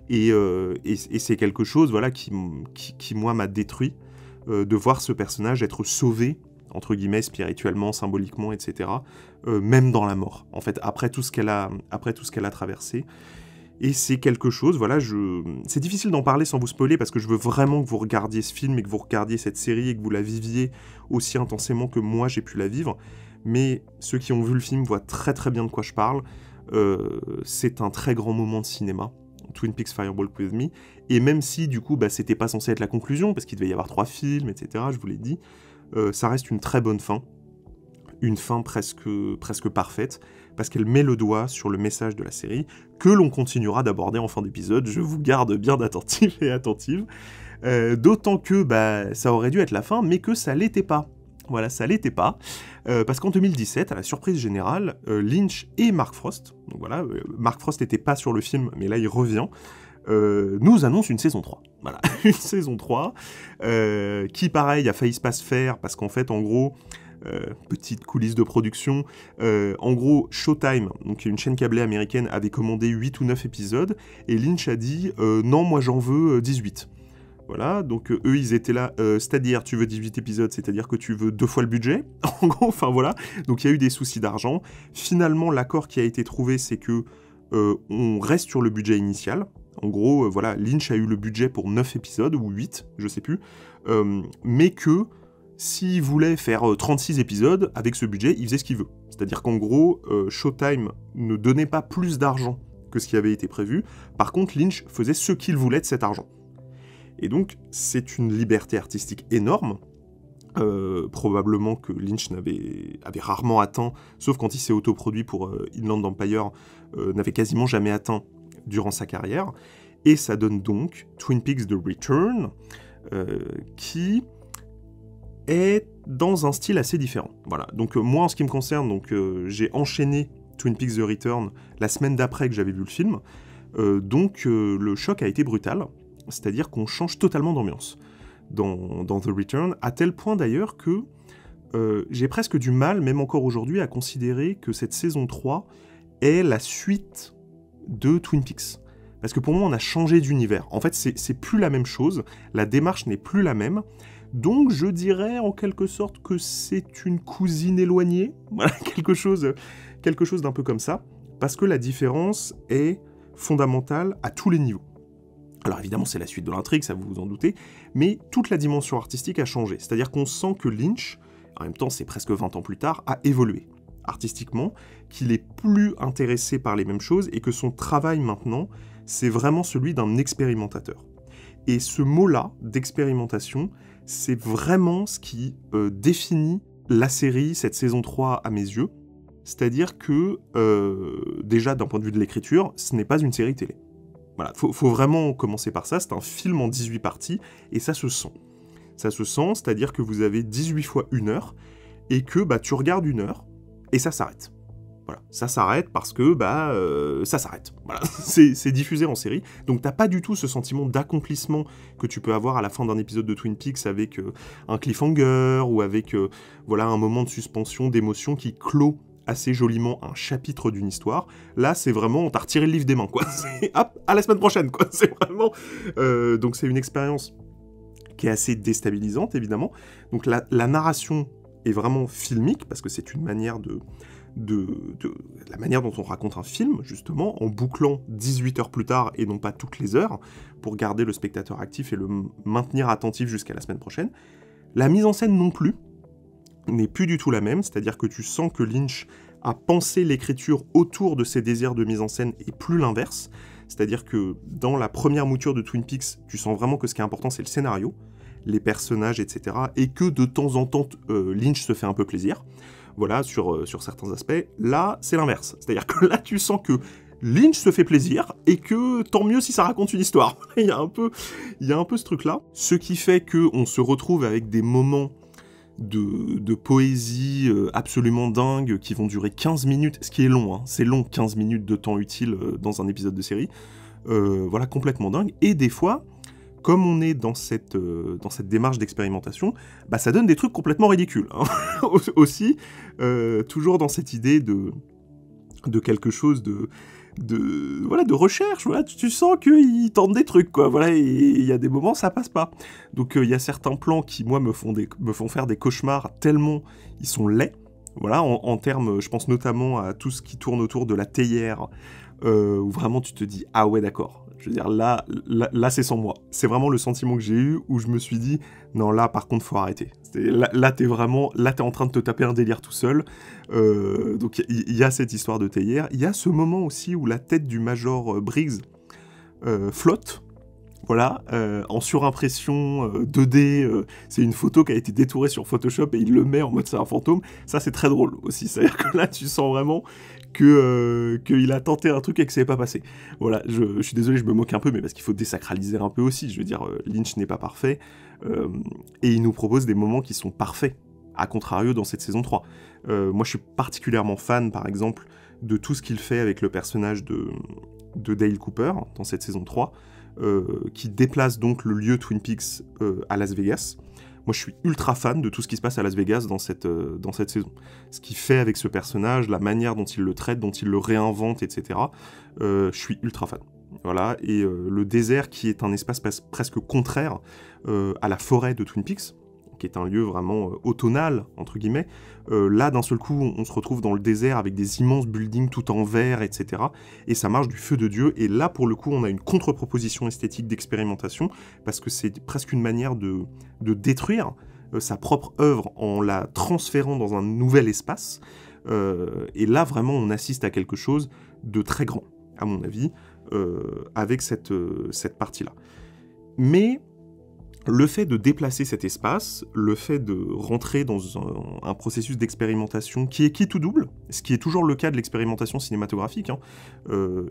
Et c'est quelque chose, voilà, qui moi, m'a détruit, de voir ce personnage être sauvé, entre guillemets, spirituellement, symboliquement, etc., même dans la mort, en fait, après tout ce qu'elle a traversé. Et c'est quelque chose, voilà, c'est difficile d'en parler sans vous spoiler, parce que je veux vraiment que vous regardiez ce film, et que vous regardiez cette série, et que vous la viviez aussi intensément que moi j'ai pu la vivre, mais ceux qui ont vu le film voient très très bien de quoi je parle. C'est un très grand moment de cinéma, Twin Peaks Fire Walk With Me, et même si du coup c'était pas censé être la conclusion, parce qu'il devait y avoir 3 films, etc., je vous l'ai dit, ça reste une très bonne fin, une fin presque parfaite, parce qu'elle met le doigt sur le message de la série, que l'on continuera d'aborder en fin d'épisode, je vous garde bien attentif et attentive, d'autant que ça aurait dû être la fin, mais que ça l'était pas. Voilà, ça l'était pas, parce qu'en 2017, à la surprise générale, Lynch et Mark Frost, donc voilà, Mark Frost n'était pas sur le film, mais là il revient, nous annonce une saison 3. Voilà, une saison 3, qui pareil a failli pas se faire, parce qu'en fait, en gros, petite coulisse de production, en gros, Showtime, donc une chaîne câblée américaine, avait commandé 8 ou 9 épisodes, et Lynch a dit non, moi j'en veux 18. Voilà, donc eux ils étaient là, c'est-à-dire tu veux 18 épisodes, c'est-à-dire que tu veux 2 fois le budget, en gros, enfin voilà, donc il y a eu des soucis d'argent. Finalement, l'accord qui a été trouvé, c'est que on reste sur le budget initial, En gros, voilà, Lynch a eu le budget pour 9 épisodes, ou 8, je sais plus, mais que s'il voulait faire 36 épisodes, avec ce budget, il faisait ce qu'il veut. C'est-à-dire qu'en gros, Showtime ne donnait pas plus d'argent que ce qui avait été prévu, par contre Lynch faisait ce qu'il voulait de cet argent. Et donc, c'est une liberté artistique énorme, probablement que Lynch avait rarement atteint, sauf quand il s'est autoproduit pour Inland Empire, n'avait quasiment jamais atteint durant sa carrière, et ça donne donc Twin Peaks The Return, qui est dans un style assez différent. Voilà. Donc moi, en ce qui me concerne, j'ai enchaîné Twin Peaks The Return la semaine d'après que j'avais vu le film, donc le choc a été brutal, c'est-à-dire qu'on change totalement d'ambiance dans The Return, à tel point d'ailleurs que j'ai presque du mal, même encore aujourd'hui, à considérer que cette saison 3 est la suite de Twin Peaks. Parce que pour moi, on a changé d'univers. En fait, c'est plus la même chose, la démarche n'est plus la même, donc je dirais en quelque sorte que c'est une cousine éloignée, voilà, quelque chose d'un peu comme ça, parce que la différence est fondamentale à tous les niveaux. Alors évidemment, c'est la suite de l'intrigue, ça vous vous en doutez, mais toute la dimension artistique a changé. C'est-à-dire qu'on sent que Lynch, en même temps c'est presque 20 ans plus tard, a évolué artistiquement, qu'il est plus intéressé par les mêmes choses et que son travail maintenant, c'est vraiment celui d'un expérimentateur. Et ce mot-là, d'expérimentation, c'est vraiment ce qui définit la série, cette saison 3 à mes yeux. C'est-à-dire que, déjà d'un point de vue de l'écriture, ce n'est pas une série télé. Voilà, faut vraiment commencer par ça, c'est un film en 18 parties, et ça se sent. Ça se sent, c'est-à-dire que vous avez 18 fois 1 heure, et que tu regardes 1 heure, et ça s'arrête. Voilà, ça s'arrête parce que, ça s'arrête. Voilà, c'est diffusé en série, donc t'as pas du tout ce sentiment d'accomplissement que tu peux avoir à la fin d'un épisode de Twin Peaks avec un cliffhanger, ou avec un moment de suspension, d'émotion qui clôt assez joliment un chapitre d'une histoire. Là, c'est vraiment, on t'a retiré le livre des mains, quoi. C'est, hop, à la semaine prochaine, quoi. C'est vraiment... donc c'est une expérience qui est assez déstabilisante, évidemment. Donc la narration est vraiment filmique, parce que c'est une manière la manière dont on raconte un film, justement, en bouclant 18 heures plus tard, et non pas toutes les heures, pour garder le spectateur actif et le maintenir attentif jusqu'à la semaine prochaine. La mise en scène non plus n'est plus du tout la même, c'est-à-dire que tu sens que Lynch a pensé l'écriture autour de ses désirs de mise en scène et plus l'inverse, c'est-à-dire que dans la première mouture de Twin Peaks, tu sens vraiment que ce qui est important c'est le scénario, les personnages, etc., et que de temps en temps Lynch se fait un peu plaisir, voilà, sur certains aspects. Là, c'est l'inverse, c'est-à-dire que là tu sens que Lynch se fait plaisir, et que tant mieux si ça raconte une histoire. il y a un peu ce truc-là, ce qui fait qu'on se retrouve avec des moments de poésie absolument dingue qui vont durer 15 minutes, ce qui est long, hein, c'est long, 15 minutes de temps utile dans un épisode de série, voilà, complètement dingue, et des fois, comme on est dans cette démarche d'expérimentation, ça donne des trucs complètement ridicules, hein. Aussi, toujours dans cette idée de quelque chose de recherche, voilà, tu sens qu'ils tentent des trucs, quoi, voilà, et il y a des moments, ça passe pas. Donc il y a certains plans qui, moi, me font faire des cauchemars tellement ils sont laids, voilà, en termes, je pense notamment à tout ce qui tourne autour de la théière, où vraiment tu te dis, ah ouais, d'accord, je veux dire, là c'est sans moi. C'est vraiment le sentiment que j'ai eu, où je me suis dit, non, là, par contre, faut arrêter. Là, t'es en train de te taper un délire tout seul. Donc, il y a cette histoire de théière. Il y a ce moment aussi où la tête du Major Briggs flotte. Voilà, en surimpression 2D, c'est une photo qui a été détourée sur Photoshop et il le met en mode c'est un fantôme. Ça, c'est très drôle aussi. C'est-à-dire que là, tu sens vraiment qu'il a tenté un truc et que ça n'est pas passé. Voilà, je suis désolé, je me moque un peu, mais parce qu'il faut désacraliser un peu aussi. Je veux dire, Lynch n'est pas parfait, et il nous propose des moments qui sont parfaits, à contrario dans cette saison 3. Moi, je suis particulièrement fan, par exemple, de tout ce qu'il fait avec le personnage de Dale Cooper dans cette saison 3, qui déplace donc le lieu Twin Peaks à Las Vegas. Moi, je suis ultra fan de tout ce qui se passe à Las Vegas dans cette saison. Ce qu'il fait avec ce personnage, la manière dont il le traite, dont il le réinvente, etc. Je suis ultra fan. Voilà, et le désert qui est un espace presque contraire à la forêt de Twin Peaks, qui est un lieu vraiment automnal, entre guillemets. Là, d'un seul coup, on se retrouve dans le désert avec des immenses buildings tout en verre, etc. Et ça marche du feu de Dieu. Et là, pour le coup, on a une contre-proposition esthétique d'expérimentation, parce que c'est presque une manière de détruire sa propre œuvre en la transférant dans un nouvel espace. Et là, vraiment, on assiste à quelque chose de très grand, à mon avis, avec cette partie-là. Mais le fait de déplacer cet espace, le fait de rentrer dans un processus d'expérimentation qui est tout double, ce qui est toujours le cas de l'expérimentation cinématographique, hein,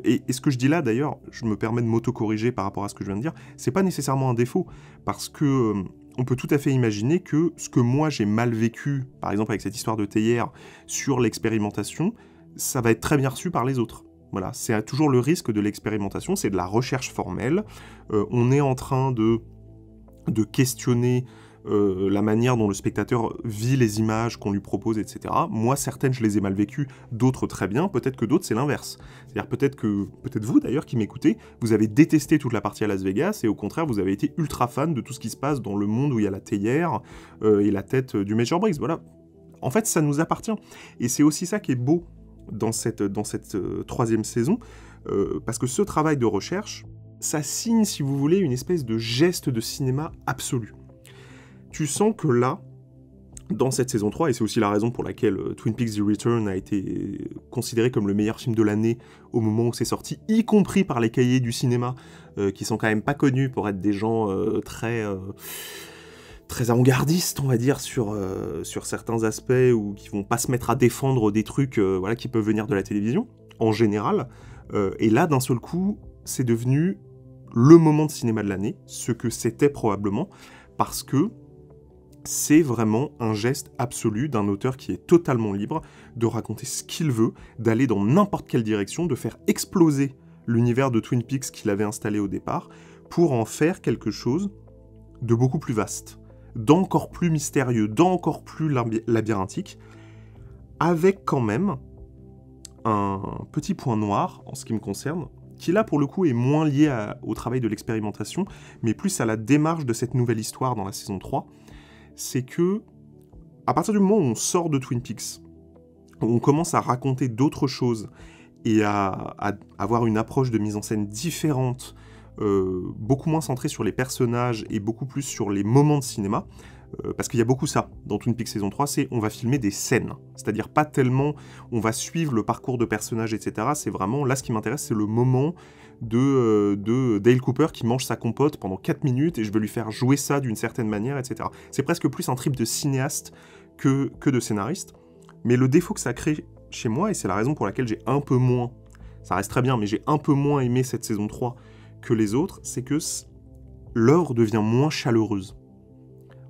et ce que je dis là d'ailleurs, je me permets de m'auto-corriger par rapport à ce que je viens de dire, c'est pas nécessairement un défaut, parce que on peut tout à fait imaginer que ce que moi j'ai mal vécu, par exemple avec cette histoire de théière sur l'expérimentation, ça va être très bien reçu par les autres. Voilà, c'est toujours le risque de l'expérimentation, c'est de la recherche formelle, on est en train de questionner la manière dont le spectateur vit les images qu'on lui propose, etc. Moi, certaines, je les ai mal vécues, d'autres très bien, peut-être que d'autres, c'est l'inverse. C'est-à-dire peut-être vous, d'ailleurs, qui m'écoutez, vous avez détesté toute la partie à Las Vegas, et au contraire, vous avez été ultra fan de tout ce qui se passe dans le monde où il y a la théière et la tête du Major Briggs. Voilà. En fait, ça nous appartient. Et c'est aussi ça qui est beau dans cette troisième saison, parce que ce travail de recherche, ça signe, si vous voulez, une espèce de geste de cinéma absolu. Tu sens que là, dans cette saison 3, et c'est aussi la raison pour laquelle Twin Peaks The Return a été considéré comme le meilleur film de l'année au moment où c'est sorti, y compris par les cahiers du cinéma, qui sont quand même pas connus pour être des gens très avant-gardistes, on va dire, sur certains aspects, ou qui vont pas se mettre à défendre des trucs qui peuvent venir de la télévision, en général. Et là, d'un seul coup, c'est devenu le moment de cinéma de l'année, ce que c'était probablement, parce que c'est vraiment un geste absolu d'un auteur qui est totalement libre de raconter ce qu'il veut, d'aller dans n'importe quelle direction, de faire exploser l'univers de Twin Peaks qu'il avait installé au départ, pour en faire quelque chose de beaucoup plus vaste, d'encore plus mystérieux, d'encore plus labyrinthique, avec quand même un petit point noir, en ce qui me concerne, qui là pour le coup est moins lié au travail de l'expérimentation, mais plus à la démarche de cette nouvelle histoire dans la saison 3, c'est que, à partir du moment où on sort de Twin Peaks, où on commence à raconter d'autres choses, et à avoir une approche de mise en scène différente, beaucoup moins centrée sur les personnages, et beaucoup plus sur les moments de cinéma, parce qu'il y a beaucoup ça dans Twin Peaks saison 3, c'est on va filmer des scènes, c'est-à-dire pas tellement on va suivre le parcours de personnages, etc. C'est vraiment, là ce qui m'intéresse, c'est le moment de Dale Cooper qui mange sa compote pendant 4 minutes et je vais lui faire jouer ça d'une certaine manière, etc. C'est presque plus un trip de cinéaste que de scénariste, mais le défaut que ça crée chez moi, et c'est la raison pour laquelle j'ai un peu moins, ça reste très bien, mais j'ai un peu moins aimé cette saison 3 que les autres, c'est que l'œuvre devient moins chaleureuse.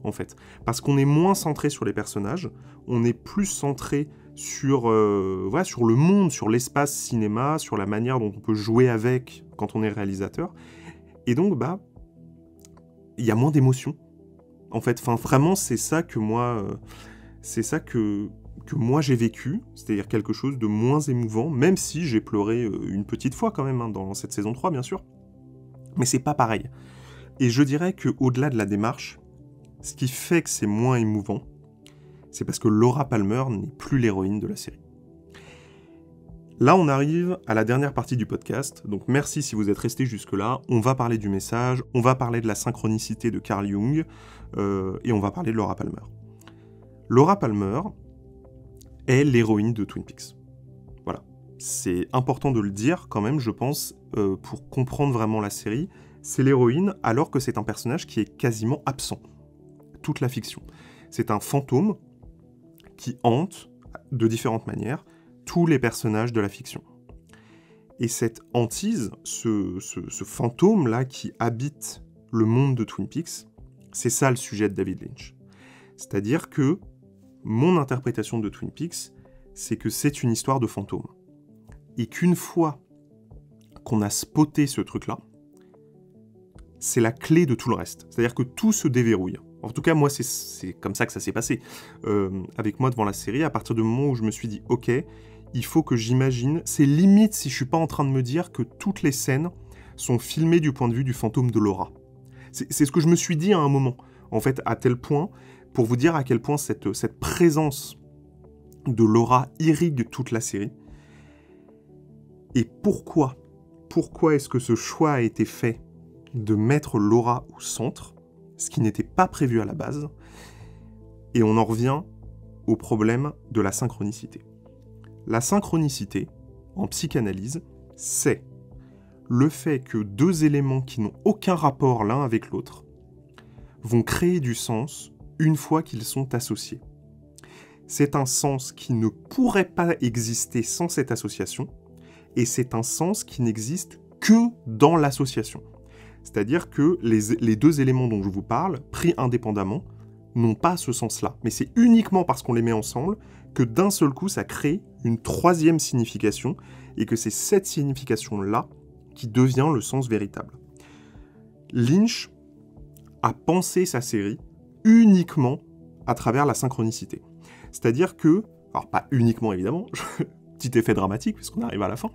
En fait. Parce qu'on est moins centré sur les personnages, on est plus centré sur le monde, sur l'espace cinéma, sur la manière dont on peut jouer avec quand on est réalisateur. Et donc, il y a moins d'émotion. En fait, vraiment, c'est ça que moi j'ai vécu, c'est-à-dire quelque chose de moins émouvant, même si j'ai pleuré une petite fois quand même, hein, dans cette saison 3, bien sûr. Mais c'est pas pareil. Et je dirais qu'au-delà de la démarche, ce qui fait que c'est moins émouvant, c'est parce que Laura Palmer n'est plus l'héroïne de la série. Là, on arrive à la dernière partie du podcast, donc merci si vous êtes restés jusque-là. On va parler du message, on va parler de la synchronicité de Carl Jung, et on va parler de Laura Palmer. Laura Palmer est l'héroïne de Twin Peaks. Voilà. C'est important de le dire quand même, je pense, pour comprendre vraiment la série. C'est l'héroïne, alors que c'est un personnage qui est quasiment absent. Toute la fiction. C'est un fantôme qui hante, de différentes manières, tous les personnages de la fiction. Et cette hantise, ce fantôme-là qui habite le monde de Twin Peaks, c'est ça le sujet de David Lynch. C'est-à-dire que mon interprétation de Twin Peaks, c'est que c'est une histoire de fantôme. Et qu'une fois qu'on a spoté ce truc-là, c'est la clé de tout le reste. C'est-à-dire que tout se déverrouille. En tout cas, moi, c'est comme ça que ça s'est passé. Avec moi devant la série, à partir du moment où je me suis dit, ok, il faut que j'imagine, c'est limite si je suis pas en train de me dire que toutes les scènes sont filmées du point de vue du fantôme de Laura. C'est ce que je me suis dit à un moment, en fait, à tel point, pour vous dire à quel point cette présence de Laura irrigue toute la série. Et pourquoi est-ce que ce choix a été fait de mettre Laura au centre, ce qui n'était pas prévu à la base. Et on en revient au problème de la synchronicité. La synchronicité, en psychanalyse, c'est le fait que deux éléments qui n'ont aucun rapport l'un avec l'autre vont créer du sens une fois qu'ils sont associés. C'est un sens qui ne pourrait pas exister sans cette association, et c'est un sens qui n'existe que dans l'association. C'est-à-dire que les deux éléments dont je vous parle, pris indépendamment, n'ont pas ce sens-là. Mais c'est uniquement parce qu'on les met ensemble que d'un seul coup, ça crée une troisième signification, et que c'est cette signification-là qui devient le sens véritable. Lynch a pensé sa série uniquement à travers la synchronicité. C'est-à-dire que, alors pas uniquement évidemment, petit effet dramatique puisqu'on arrive à la fin,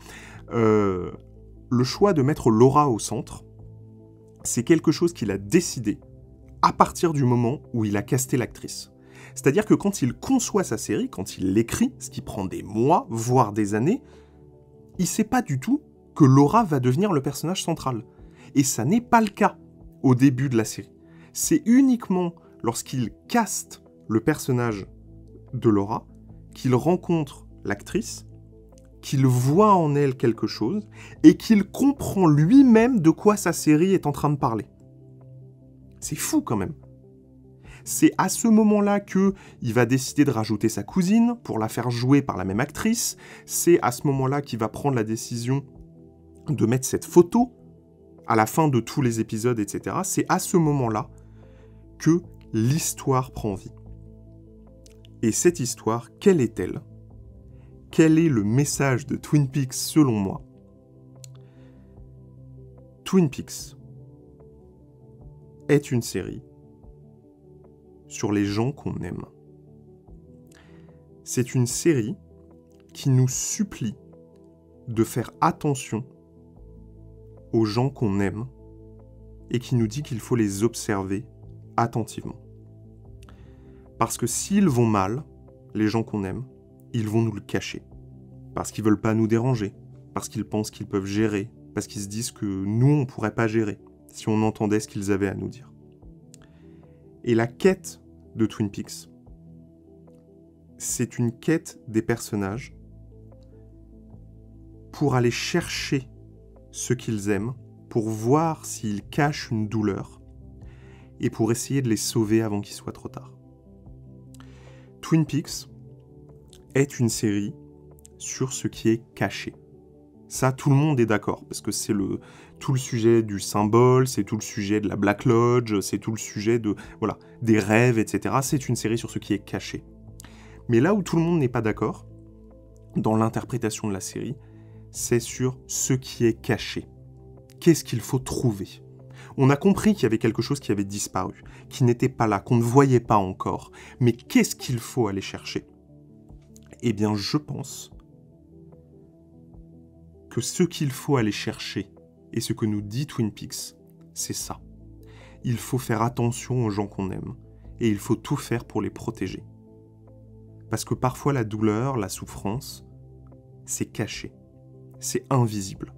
le choix de mettre Laura au centre, c'est quelque chose qu'il a décidé à partir du moment où il a casté l'actrice. C'est-à-dire que quand il conçoit sa série, quand il l'écrit, ce qui prend des mois, voire des années, il ne sait pas du tout que Laura va devenir le personnage central. Et ça n'est pas le cas au début de la série. C'est uniquement lorsqu'il caste le personnage de Laura qu'il rencontre l'actrice, qu'il voit en elle quelque chose, et qu'il comprend lui-même de quoi sa série est en train de parler. C'est fou quand même. C'est à ce moment-là qu'il va décider de rajouter sa cousine pour la faire jouer par la même actrice. C'est à ce moment-là qu'il va prendre la décision de mettre cette photo à la fin de tous les épisodes, etc. C'est à ce moment-là que l'histoire prend vie. Et cette histoire, quelle est-elle ? Quel est le message de Twin Peaks selon moi ? Twin Peaks est une série sur les gens qu'on aime. C'est une série qui nous supplie de faire attention aux gens qu'on aime et qui nous dit qu'il faut les observer attentivement. Parce que s'ils vont mal, les gens qu'on aime, ils vont nous le cacher. Parce qu'ils veulent pas nous déranger, parce qu'ils pensent qu'ils peuvent gérer, parce qu'ils se disent que nous, on pourrait pas gérer si on entendait ce qu'ils avaient à nous dire. Et la quête de Twin Peaks, c'est une quête des personnages pour aller chercher ce qu'ils aiment, pour voir s'ils cachent une douleur, et pour essayer de les sauver avant qu'il soit trop tard. Twin Peaks est une série sur ce qui est caché. Ça, tout le monde est d'accord, parce que c'est tout le sujet du symbole, c'est tout le sujet de la Black Lodge, c'est tout le sujet des rêves, etc. C'est une série sur ce qui est caché. Mais là où tout le monde n'est pas d'accord, dans l'interprétation de la série, c'est sur ce qui est caché. Qu'est-ce qu'il faut trouver ? On a compris qu'il y avait quelque chose qui avait disparu, qui n'était pas là, qu'on ne voyait pas encore. Mais qu'est-ce qu'il faut aller chercher ? Eh bien, je pense que ce qu'il faut aller chercher, et ce que nous dit Twin Peaks, c'est ça. Il faut faire attention aux gens qu'on aime, et il faut tout faire pour les protéger. Parce que parfois la douleur, la souffrance, c'est caché, c'est invisible.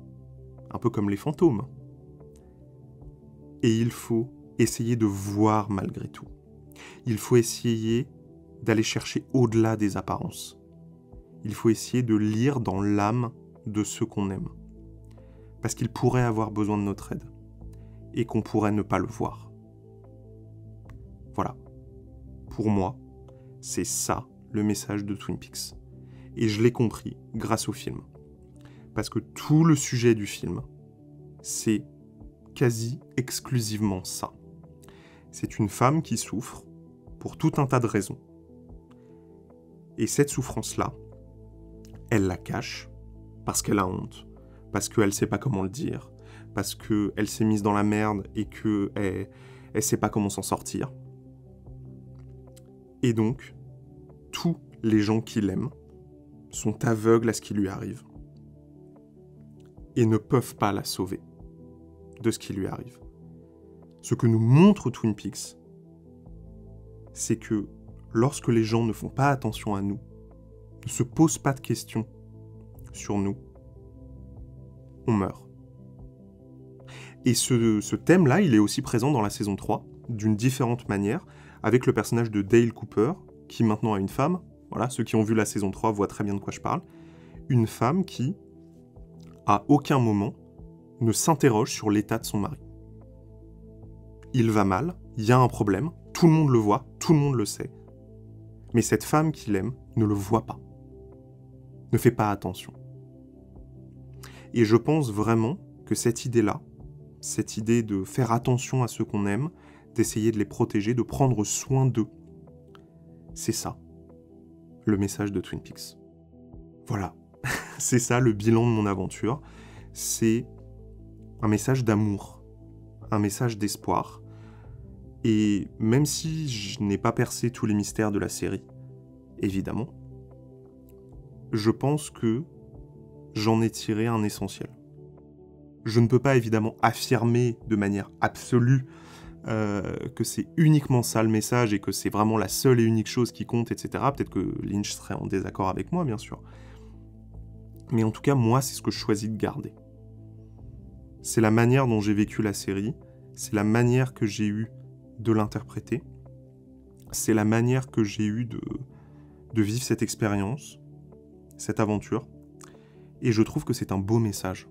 Un peu comme les fantômes. Et il faut essayer de voir malgré tout. Il faut essayer d'aller chercher au-delà des apparences. Il faut essayer de lire dans l'âme de ceux qu'on aime. Parce qu'ils pourraient avoir besoin de notre aide. Et qu'on pourrait ne pas le voir. Voilà. Pour moi, c'est ça le message de Twin Peaks. Et je l'ai compris grâce au film. Parce que tout le sujet du film, c'est quasi exclusivement ça. C'est une femme qui souffre pour tout un tas de raisons. Et cette souffrance-là, elle la cache parce qu'elle a honte, parce qu'elle ne sait pas comment le dire, parce qu'elle s'est mise dans la merde et qu'elle ne sait pas comment s'en sortir. Et donc, tous les gens qui l'aiment sont aveugles à ce qui lui arrive et ne peuvent pas la sauver de ce qui lui arrive. Ce que nous montre Twin Peaks, c'est que lorsque les gens ne font pas attention à nous, ne se posent pas de questions sur nous, on meurt. Et ce thème-là, il est aussi présent dans la saison 3, d'une différente manière, avec le personnage de Dale Cooper, qui maintenant a une femme. Voilà, ceux qui ont vu la saison 3 voient très bien de quoi je parle. Une femme qui, à aucun moment, ne s'interroge sur l'état de son mari. Il va mal, il y a un problème, tout le monde le voit, tout le monde le sait. Mais cette femme qu'il aime ne le voit pas, ne fait pas attention. Et je pense vraiment que cette idée-là, cette idée de faire attention à ceux qu'on aime, d'essayer de les protéger, de prendre soin d'eux, c'est ça, le message de Twin Peaks. Voilà, c'est ça le bilan de mon aventure, c'est un message d'amour, un message d'espoir. Et même si je n'ai pas percé tous les mystères de la série, évidemment, je pense que j'en ai tiré un essentiel. Je ne peux pas évidemment affirmer de manière absolue que c'est uniquement ça le message et que c'est vraiment la seule et unique chose qui compte, etc. Peut-être que Lynch serait en désaccord avec moi, bien sûr. Mais en tout cas, moi, c'est ce que je choisis de garder. C'est la manière dont j'ai vécu la série, c'est la manière que j'ai eue de l'interpréter, c'est la manière que j'ai eue de vivre cette expérience, cette aventure, et je trouve que c'est un beau message.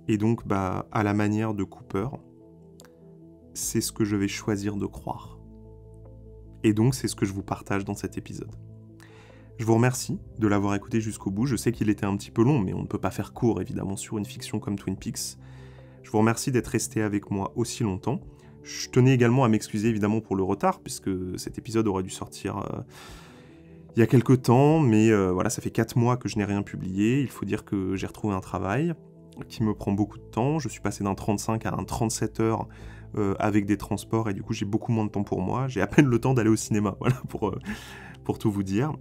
Et donc, à la manière de Cooper, c'est ce que je vais choisir de croire. Et donc, c'est ce que je vous partage dans cet épisode. Je vous remercie de l'avoir écouté jusqu'au bout. Je sais qu'il était un petit peu long, mais on ne peut pas faire court, évidemment, sur une fiction comme Twin Peaks. Je vous remercie d'être resté avec moi aussi longtemps. Je tenais également à m'excuser, évidemment, pour le retard, puisque cet épisode aurait dû sortir il y a quelques temps, mais voilà, ça fait 4 mois que je n'ai rien publié. Il faut dire que j'ai retrouvé un travail qui me prend beaucoup de temps. Je suis passé d'un 35 à un 37 heures avec des transports, et du coup, j'ai beaucoup moins de temps pour moi. J'ai à peine le temps d'aller au cinéma, voilà, pour tout vous dire.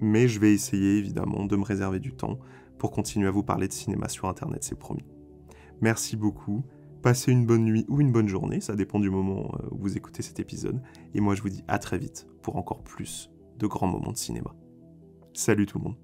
Mais je vais essayer, évidemment, de me réserver du temps pour continuer à vous parler de cinéma sur Internet, c'est promis. Merci beaucoup. Passez une bonne nuit ou une bonne journée, ça dépend du moment où vous écoutez cet épisode. Et moi, je vous dis à très vite pour encore plus de grands moments de cinéma. Salut tout le monde.